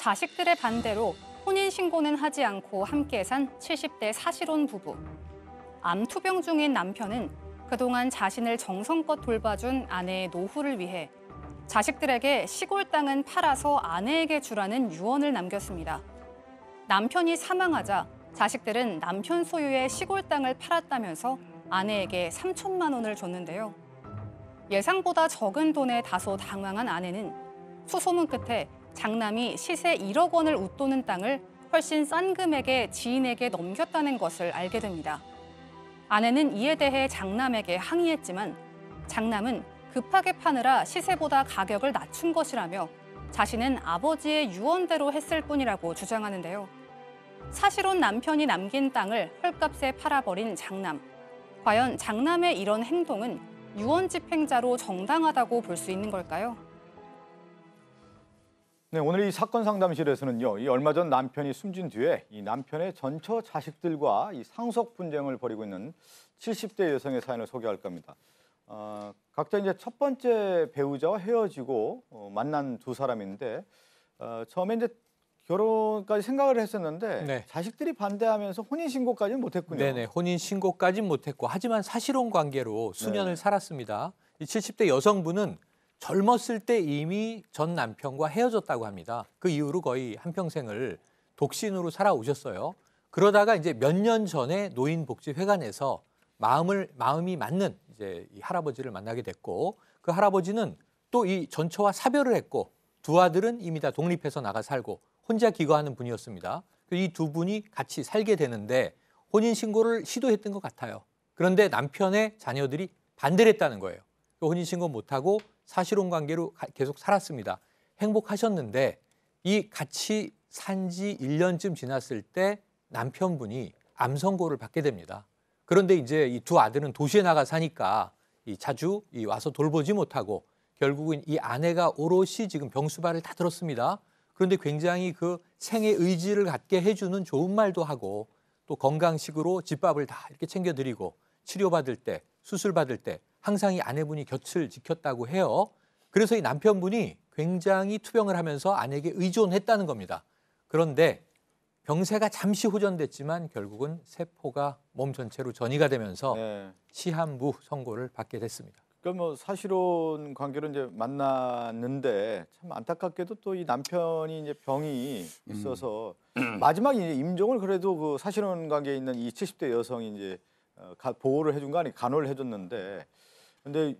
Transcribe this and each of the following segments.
자식들의 반대로 혼인신고는 하지 않고 함께 산 70대 사실혼 부부. 암투병 중인 남편은 그동안 자신을 정성껏 돌봐준 아내의 노후를 위해 자식들에게 시골 땅은 팔아서 아내에게 주라는 유언을 남겼습니다. 남편이 사망하자 자식들은 남편 소유의 시골 땅을 팔았다면서 아내에게 3천만 원을 줬는데요. 예상보다 적은 돈에 다소 당황한 아내는 수소문 끝에 장남이 시세 1억 원을 웃도는 땅을 훨씬 싼 금액에 지인에게 넘겼다는 것을 알게 됩니다. 아내는 이에 대해 장남에게 항의했지만 장남은 급하게 파느라 시세보다 가격을 낮춘 것이라며 자신은 아버지의 유언대로 했을 뿐이라고 주장하는데요. 사실혼 남편이 남긴 땅을 헐값에 팔아버린 장남. 과연 장남의 이런 행동은 유언 집행자로 정당하다고 볼 수 있는 걸까요? 네, 오늘 이 사건 상담실에서는요, 이 얼마 전 남편이 숨진 뒤에 이 남편의 전처 자식들과 이 상속 분쟁을 벌이고 있는 70대 여성의 사연을 소개할 겁니다. 각자 이제 첫 번째 배우자와 헤어지고 만난 두 사람인데 처음에 이제 결혼까지 생각을 했었는데 네. 자식들이 반대하면서 혼인신고까지는 못했군요. 네네, 혼인신고까지는 못했고 하지만 사실혼 관계로 수년을 네. 살았습니다. 이 70대 여성분은 젊었을 때 이미 전 남편과 헤어졌다고 합니다. 그 이후로 거의 한평생을 독신으로 살아오셨어요. 그러다가 이제 몇 년 전에 노인복지회관에서 마음이 맞는 이제 이 할아버지를 만나게 됐고 그 할아버지는 또 이 전처와 사별을 했고 두 아들은 이미 다 독립해서 나가 살고 혼자 기거하는 분이었습니다. 이 두 분이 같이 살게 되는데 혼인신고를 시도했던 것 같아요. 그런데 남편의 자녀들이 반대를 했다는 거예요. 혼인신고 못하고 사실혼 관계로 계속 살았습니다. 행복하셨는데 이 같이 산 지 1년쯤 지났을 때 남편분이 암 선고를 받게 됩니다. 그런데 이제 이 두 아들은 도시에 나가 사니까 자주 와서 돌보지 못하고 결국은 이 아내가 오롯이 지금 병수발을 다 들었습니다. 그런데 굉장히 그 생애 의지를 갖게 해주는 좋은 말도 하고 또 건강식으로 집밥을 다 이렇게 챙겨드리고 치료받을 때, 수술받을 때 항상 이 아내분이 곁을 지켰다고 해요. 그래서 이 남편분이 굉장히 투병을 하면서 아내에게 의존했다는 겁니다. 그런데 병세가 잠시 호전됐지만 결국은 세포가 몸 전체로 전이가 되면서 네. 시한부 선고를 받게 됐습니다. 그러니까 뭐 사실혼 관계로 이제 만났는데 참 안타깝게도 또 이 남편이 이제 병이 있어서 마지막에 이제 임종을 그래도 그 사실혼 관계에 있는 이 70대 여성이 이제 보호를 해준 거 아니 간호를 해줬는데 근데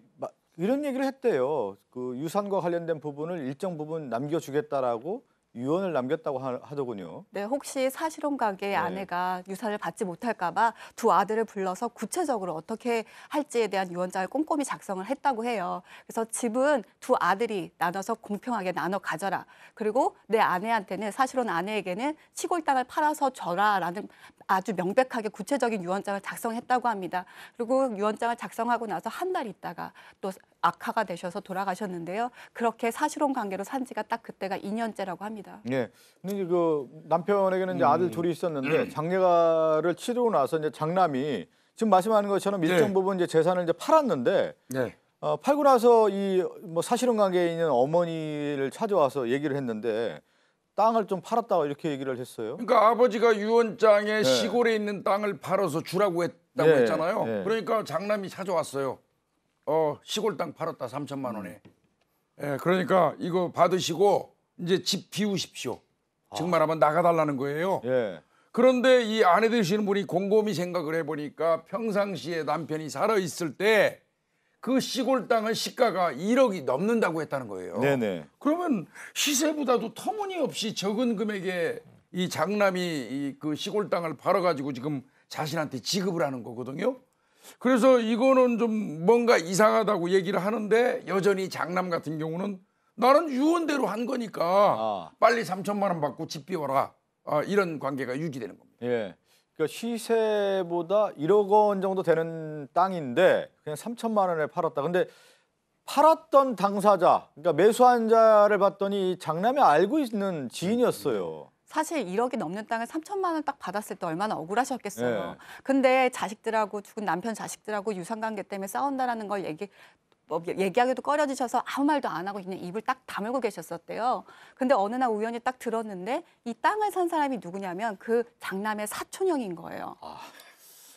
이런 얘기를 했대요. 그 유산과 관련된 부분을 일정 부분 남겨주겠다라고 유언을 남겼다고 하더군요. 네, 혹시 사실혼 관계의 네. 아내가 유산을 받지 못할까 봐 두 아들을 불러서 구체적으로 어떻게 할지에 대한 유언장을 꼼꼼히 작성을 했다고 해요. 그래서 집은 두 아들이 나눠서 공평하게 나눠 가져라. 그리고 내 아내한테는 사실혼 아내에게는 시골 땅을 팔아서 줘라라는 아주 명백하게 구체적인 유언장을 작성했다고 합니다. 그리고 유언장을 작성하고 나서 한 달 있다가 또 악화가 되셔서 돌아가셨는데요. 그렇게 사실혼 관계로 산 지가 딱 그때가 2년째라고 합니다. 네. 근데 그 남편에게는 이제 아들 둘이 있었는데 장례가를 치르고 나서 이제 장남이 지금 말씀하는 것처럼 일정 네. 부분 이제 재산을 이제 팔았는데 네. 팔고 나서 이 뭐 사실혼 관계에 있는 어머니를 찾아와서 얘기를 했는데 땅을 좀 팔았다고 이렇게 얘기를 했어요. 그러니까 아버지가 유언장에 네. 시골에 있는 땅을 팔아서 주라고 했다고 네. 했잖아요. 네. 그러니까 장남이 찾아왔어요. 시골 땅 팔았다 3천만 원에. 예, 그러니까 이거 받으시고 이제 집 비우십시오. 즉 말하면 나가달라는 거예요. 예. 그런데 이 아내 되시는 분이 곰곰이 생각을 해보니까 평상시에 남편이 살아있을 때 그 시골 땅은 시가가 1억이 넘는다고 했다는 거예요. 네네. 그러면 시세보다도 터무니없이 적은 금액에 이 장남이 그 시골 땅을 팔아가지고 지금 자신한테 지급을 하는 거거든요. 그래서 이거는 좀 뭔가 이상하다고 얘기를 하는데 여전히 장남 같은 경우는 나는 유언대로 한 거니까 빨리 3천만 원 받고 집 비워라. 이런 관계가 유지되는 겁니다. 예. 그러니까 시세보다 1억 원 정도 되는 땅인데 그냥 3천만 원에 팔았다. 근데 팔았던 당사자, 그러니까 매수한 자를 봤더니 장남이 알고 있는 지인이었어요. 사실 1억이 넘는 땅을 3천만 원 딱 받았을 때 얼마나 억울하셨겠어요. 네. 근데 자식들하고 죽은 남편 자식들하고 유산관계 때문에 싸운다라는 걸 뭐 얘기하기도 꺼려지셔서 아무 말도 안 하고 그냥 입을 딱 다물고 계셨었대요. 근데 어느 날 우연히 딱 들었는데 이 땅을 산 사람이 누구냐면 그 장남의 사촌형인 거예요.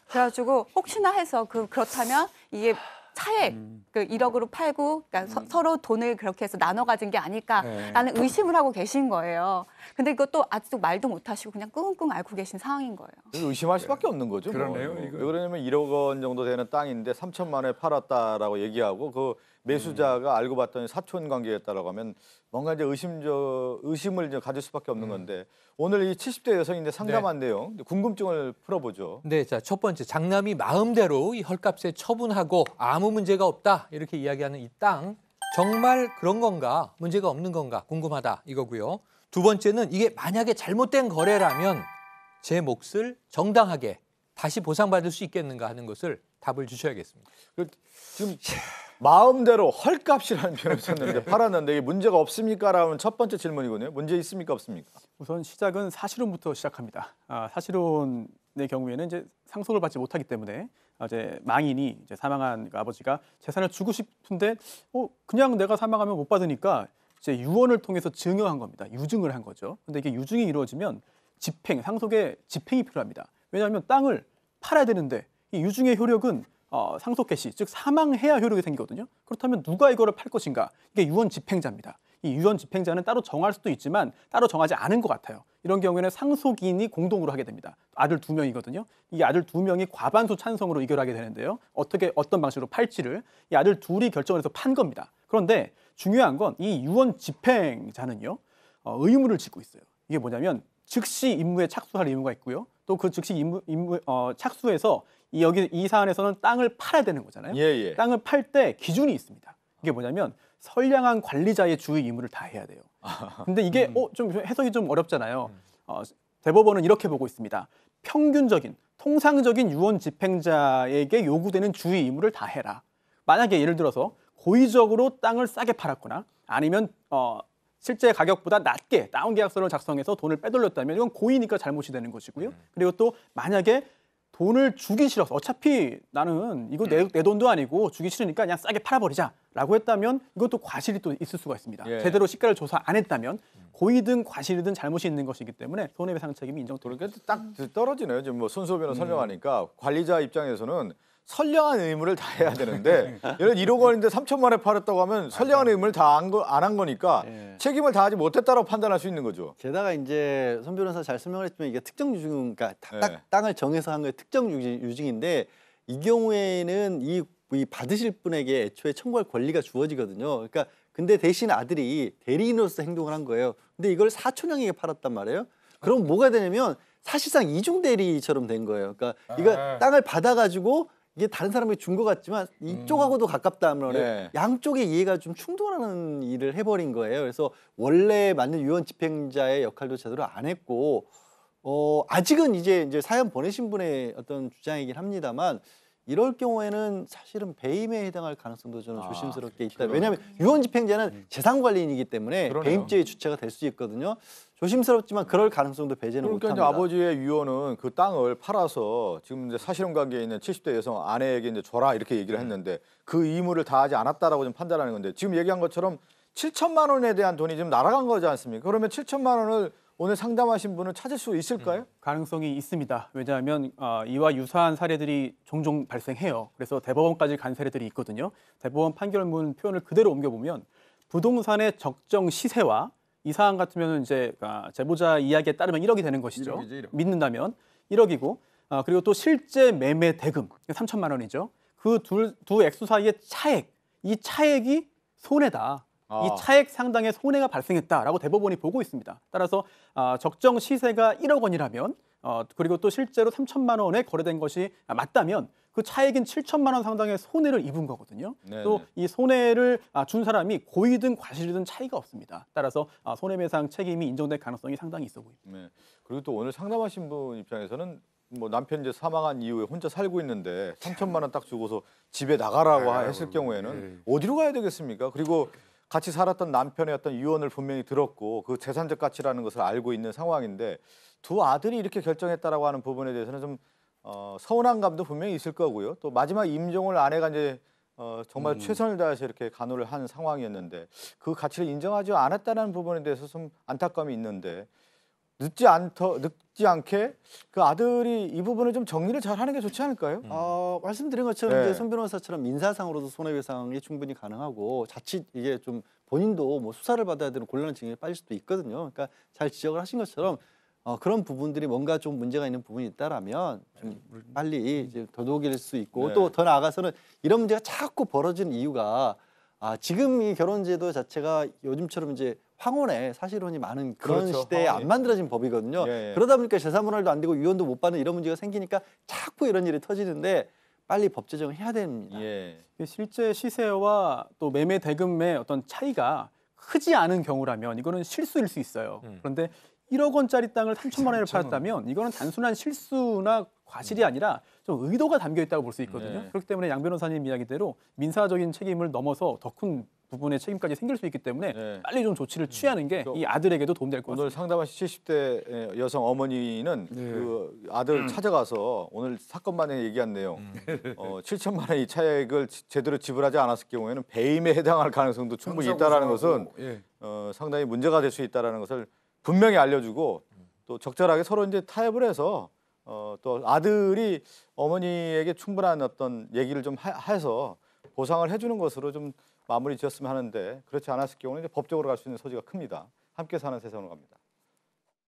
그래가지고 혹시나 해서 그렇다면 이게 차액 그 1억으로 팔고 그러니까 서로 돈을 그렇게 해서 나눠 가진 게 아닐까라는 의심을 하고 계신 거예요. 근데 이것도 아직도 말도 못 하시고 그냥 끙끙 앓고 계신 상황인 거예요. 의심할 수밖에 없는 거죠. 그러네요, 뭐. 이거. 왜 그러냐면 1억 원 정도 되는 땅인데 3천만 원에 팔았다라고 얘기하고 그 매수자가 알고 봤더니 사촌 관계였다라고 하면 뭔가 이제 의심을 이제 가질 수밖에 없는 건데 오늘 이 70대 여성인데 상담한 내용 궁금증을 풀어보죠. 네, 자, 첫 번째 장남이 마음대로 이 헐값에 처분하고 아무 문제가 없다 이렇게 이야기하는 이 땅 정말 그런 건가 문제가 없는 건가 궁금하다 이거고요. 두 번째는 이게 만약에 잘못된 거래라면 제 몫을 정당하게 다시 보상받을 수 있겠는가 하는 것을 답을 주셔야겠습니다. 지금 마음대로 헐값이라는 표현을 썼는데 팔았는데 이게 문제가 없습니까라는 첫 번째 질문이거든요. 문제 있습니까 없습니까? 우선 시작은 사실혼부터 시작합니다. 사실혼의 경우에는 이제 상속을 받지 못하기 때문에 이제 망인이 이제 사망한 그 아버지가 재산을 주고 싶은데 그냥 내가 사망하면 못 받으니까 이제 유언을 통해서 증여한 겁니다. 유증을 한 거죠. 근데 이게 유증이 이루어지면 집행, 상속의 집행이 필요합니다. 왜냐하면 땅을 팔아야 되는데 이 유증의 효력은 상속 개시, 즉 사망해야 효력이 생기거든요. 그렇다면 누가 이거를 팔 것인가? 이게 유언 집행자입니다. 이 유언 집행자는 따로 정할 수도 있지만 따로 정하지 않은 것 같아요. 이런 경우에는 상속인이 공동으로 하게 됩니다. 아들 2명이거든요. 이 아들 2명이 과반수 찬성으로 의결하게 되는데요. 어떤 방식으로 팔지를 이 아들 둘이 결정을 해서 판 겁니다. 그런데 중요한 건 이 유언 집행자는요. 의무를 짓고 있어요. 이게 뭐냐면 즉시 임무에 착수할 의무가 있고요. 또 그 즉시 임무 착수해서 이 사안에서는 땅을 팔아야 되는 거잖아요. 예. 땅을 팔 때 기준이 있습니다. 이게 뭐냐면 선량한 관리자의 주의 의무를 다해야 돼요. 근데 이게 좀 해석이 좀 어렵잖아요. 대법원은 이렇게 보고 있습니다. 평균적인, 통상적인 유언 집행자에게 요구되는 주의 의무를 다해라. 만약에 예를 들어서 고의적으로 땅을 싸게 팔았거나 아니면 실제 가격보다 낮게 다운 계약서를 작성해서 돈을 빼돌렸다면 이건 고의니까 잘못이 되는 것이고요. 그리고 또 만약에 돈을 주기 싫어서 어차피 나는 이거 내 돈도 아니고 주기 싫으니까 그냥 싸게 팔아버리자라고 했다면 이것도 과실이 또 있을 수가 있습니다. 예. 제대로 시가를 조사 안 했다면 고의든 과실이든 잘못이 있는 것이기 때문에 손해배상 책임이 인정됩니다. 그러니까 딱 떨어지네요. 지금 뭐 손수 변호 설명하니까 관리자 입장에서는 선량한 의무를 다해야 되는데 예를 1억 원인데 3천만 원에 팔았다고 하면 선량한 의무를 다 안 한 거니까 예. 책임을 다하지 못했다고 판단할 수 있는 거죠. 게다가 이제 손 변호사 잘 설명을 했지만 이게 특정 유증, 그러니까 네. 땅을 정해서 한 거에 특정 유증인데 이 경우에는 이 받으실 분에게 애초에 청구할 권리가 주어지거든요. 그러니까 근데 대신 아들이 대리인으로서 행동을 한 거예요. 근데 이걸 사촌형에게 팔았단 말이에요. 그럼 뭐가 되냐면 사실상 이중 대리처럼 된 거예요. 그러니까 이거 땅을 받아가지고 이게 다른 사람에게 준 것 같지만 이쪽하고도 가깝다 하면 네. 양쪽의 이해가 좀 충돌하는 일을 해버린 거예요. 그래서 원래 맞는 유언 집행자의 역할도 제대로 안 했고 아직은 이제 사연 보내신 분의 어떤 주장이긴 합니다만 이럴 경우에는 사실은 배임에 해당할 가능성도 저는 조심스럽게 있다. 왜냐하면 유언 집행자는 재산 관리인이기 때문에 그러네요. 배임죄의 주체가 될 수 있거든요. 조심스럽지만 그럴 가능성도 배제는 그러니까 이제 못합니다. 아버지의 유언은 그 땅을 팔아서 지금 이제 사실혼 관계에 있는 70대 여성 아내에게 이제 줘라 이렇게 얘기를 했는데 그 의무를 다하지 않았다라고 좀 판단하는 건데 지금 얘기한 것처럼 7천만 원에 대한 돈이 지금 날아간 거지 않습니까? 그러면 7천만 원을 오늘 상담하신 분은 찾을 수 있을까요? 가능성이 있습니다. 왜냐하면 이와 유사한 사례들이 종종 발생해요. 그래서 대법원까지 간 사례들이 있거든요. 대법원 판결문 표현을 그대로 옮겨보면 부동산의 적정 시세와 이 사안 같으면 이제 제보자 이야기에 따르면 1억이 되는 것이죠. 1억이죠, 1억. 믿는다면 1억이고 그리고 또 실제 매매 대금 3천만 원이죠. 그 두 액수 사이의 차액, 이 차액이 손해다. 이 차액 상당의 손해가 발생했다라고 대법원이 보고 있습니다. 따라서 적정 시세가 1억 원이라면 그리고 또 실제로 3천만 원에 거래된 것이 맞다면 그 차액인 7천만 원 상당의 손해를 입은 거거든요. 네네. 또 이 손해를 준 사람이 고의든 과실이든 차이가 없습니다. 따라서 손해배상 책임이 인정될 가능성이 상당히 있어 보입니다. 네. 그리고 또 오늘 상담하신 분 입장에서는 뭐 남편 이제 사망한 이후에 혼자 살고 있는데 3천만 원 딱 주고서 집에 나가라고 했을 경우에는 어디로 가야 되겠습니까? 그리고 같이 살았던 남편의 어떤 유언을 분명히 들었고 그 재산적 가치라는 것을 알고 있는 상황인데 두 아들이 이렇게 결정했다라고 하는 부분에 대해서는 좀 서운한 감도 분명히 있을 거고요. 또 마지막 임종을 아내가 이제 정말 최선을 다해서 이렇게 간호를 한 상황이었는데 그 가치를 인정하지 않았다는 부분에 대해서 좀 안타까움이 있는데 늦지 않게 그 아들이 이 부분을 좀 정리를 잘 하는 게 좋지 않을까요? 말씀드린 것처럼 네. 이제 손 변호사처럼 민사상으로도 손해배상이 충분히 가능하고 자칫 이게 좀 본인도 뭐 수사를 받아야 되는 곤란한 징역에 빠질 수도 있거든요. 그러니까 잘 지적을 하신 것처럼 그런 부분들이 뭔가 좀 문제가 있는 부분이 있다라면 좀 빨리 이제 더더욱일 수 있고 네. 또 더 나아가서는 이런 문제가 자꾸 벌어지는 이유가 지금 이 결혼제도 자체가 요즘처럼 이제 황혼에 사실혼이 많은 그런 그렇죠. 시대에 황혼이. 안 만들어진 법이거든요. 예, 예. 그러다 보니까 재산분할도 안 되고 유언도 못 받는 이런 문제가 생기니까 자꾸 이런 일이 터지는데 빨리 법 제정을 해야 됩니다. 예. 실제 시세와 또 매매 대금의 어떤 차이가 크지 않은 경우라면 이거는 실수일 수 있어요. 그런데 1억 원짜리 땅을 3천만 원에 팔았다면 이거는 단순한 실수나 과실이 아니라 좀 의도가 담겨 있다고 볼 수 있거든요. 네. 그렇기 때문에 양 변호사님 이야기대로 민사적인 책임을 넘어서 더 큰 부분의 책임까지 생길 수 있기 때문에 네. 빨리 좀 조치를 취하는 게 이 아들에게도 도움될 것 오늘 같습니다. 상담하신 70대 여성 어머니는 그 아들 찾아가서 오늘 사건만에 얘기한 내용 7천만 원의 차액을 제대로 지불하지 않았을 경우에는 배임에 해당할 가능성도 충분히 있다라는 것은 예. 상당히 문제가 될 수 있다라는 것을 분명히 알려주고 또 적절하게 서로 이제 타협을 해서 또 아들이 어머니에게 충분한 어떤 얘기를 좀 해서 보상을 해주는 것으로 좀 마무리 지었으면 하는데 그렇지 않았을 경우는 이제 법적으로 갈 수 있는 소지가 큽니다. 함께 사는 세상으로 갑니다.